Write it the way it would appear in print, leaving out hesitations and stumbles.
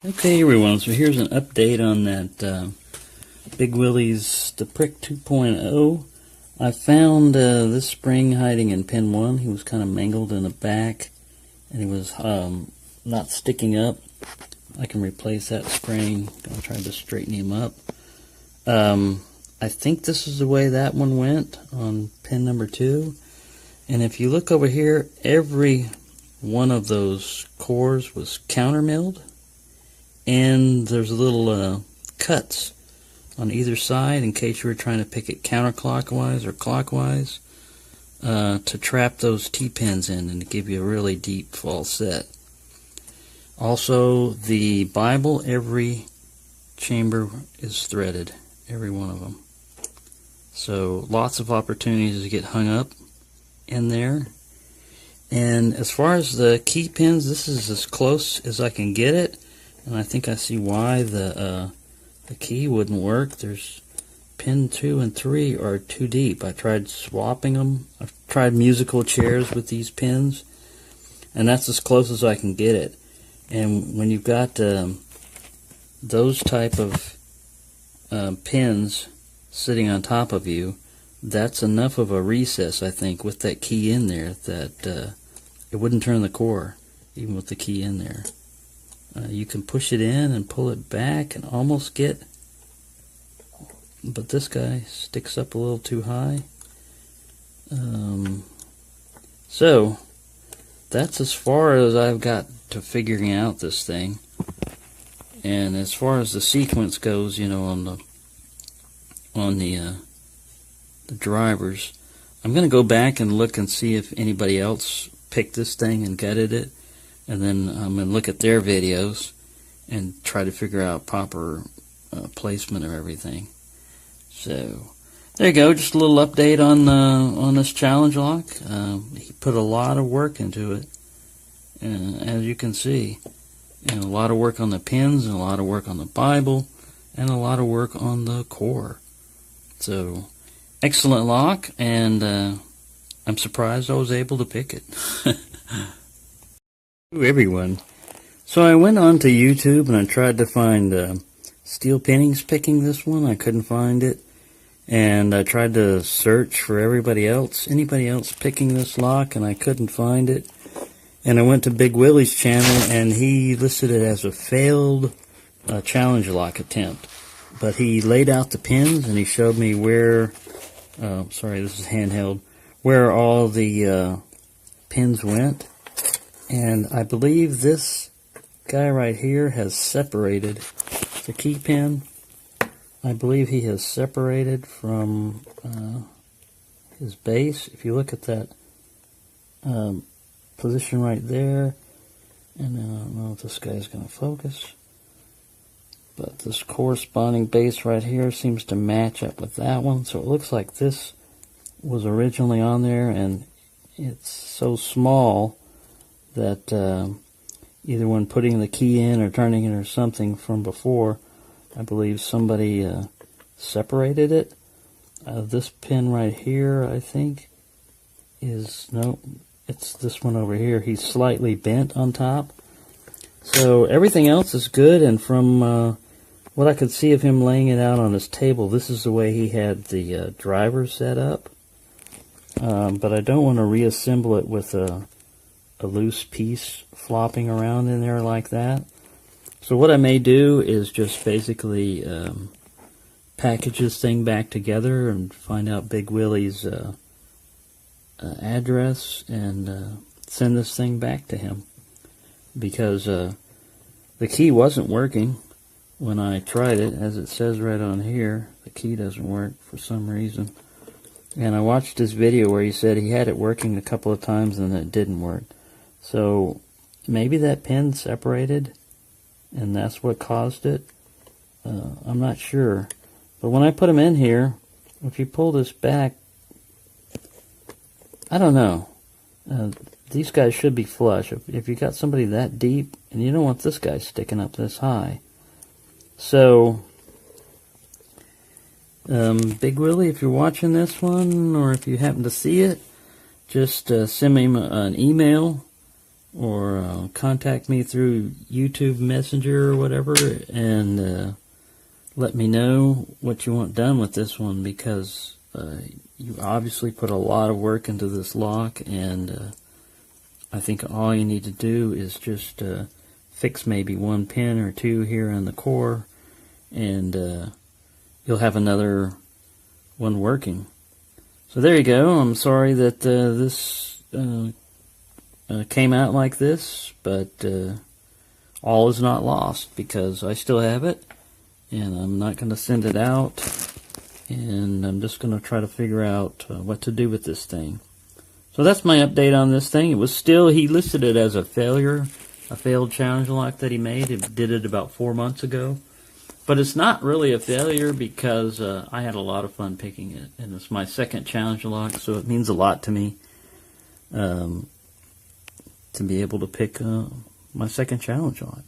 Okay everyone, so here's an update on that Big Willy's the Prick 2.0. I found this spring hiding in pin 1. He was kind of mangled in the back and he was not sticking up. I can replace that spring. I'll try to straighten him up. I think this is the way that one went on pin number 2. And if you look over here, every one of those cores was counter milled. And there's little cuts on either side in case you were trying to pick it counterclockwise or clockwise to trap those T-pins in and to give you a really deep fall set. Also, the Bible, every chamber is threaded, every one of them. So lots of opportunities to get hung up in there. And as far as the key pins, this is as close as I can get it. And I think I see why the key wouldn't work. There's pin 2 and 3 are too deep. I tried swapping them. I've tried musical chairs with these pins, and that's as close as I can get it. And when you've got those type of pins sitting on top of you, that's enough of a recess, I think, with that key in there that it wouldn't turn the core, even with the key in there. You can push it in and pull it back and almost get, but this guy sticks up a little too high. So that's as far as I've got to figuring out this thing. And as far as the sequence goes, you know, on the drivers, I'm going to go back and look and see if anybody else picked this thing and gutted it. And then I'm going to look at their videos and try to figure out proper placement of everything. So there you go, just a little update on this challenge lock. He put a lot of work into it, as you can see, and a lot of work on the pins, and a lot of work on the Bible, and a lot of work on the core. So excellent lock, and I'm surprised I was able to pick it. Everyone. So I went on to YouTube and I tried to find steel pinnings picking this one. I couldn't find it. And I tried to search for anybody else picking this lock, and I couldn't find it. And I went to Big Willy's channel and he listed it as a failed challenge lock attempt. But he laid out the pins and he showed me where, sorry, this is handheld, where all the pins went. And I believe this guy right here has separated the key pin. I believe he has separated from his base. If you look at that position right there, and I don't know if this guy's going to focus, but this corresponding base right here seems to match up with that one. So it looks like this was originally on there, and it's so small that either when putting the key in or turning it or something from before, I believe somebody separated it. This pin right here, I think, is, no, it's this one over here. He's slightly bent on top. So everything else is good, and from what I could see of him laying it out on his table, this is the way he had the driver set up. But I don't want to reassemble it with a loose piece flopping around in there like that. So what I may do is just basically package this thing back together and find out Big Willy's address and send this thing back to him, because the key wasn't working when I tried it. As it says right on here, the key doesn't work for some reason. And I watched this video where he said he had it working a couple of times and it didn't work. So maybe that pin separated and that's what caused it. I'm not sure. But when I put them in here, if you pull this back, I don't know. These guys should be flush. If you got somebody that deep, and you don't want this guy sticking up this high. So, Big Willy, if you're watching this one, or if you happen to see it, just send me an email contact me through YouTube Messenger or whatever, and let me know what you want done with this one, because you obviously put a lot of work into this lock, and I think all you need to do is just fix maybe one pin or two here in the core, and you'll have another one working. So there you go. I'm sorry that this came out like this, but all is not lost, because I still have it, and I'm not going to send it out, and I'm just going to try to figure out what to do with this thing. So that's my update on this thing. It was still, he listed it as a failure, a failed challenge lock that he made. He did it about 4 months ago. But it's not really a failure, because I had a lot of fun picking it. And it's my second challenge lock, so it means a lot to me to be able to pick my second challenge lock.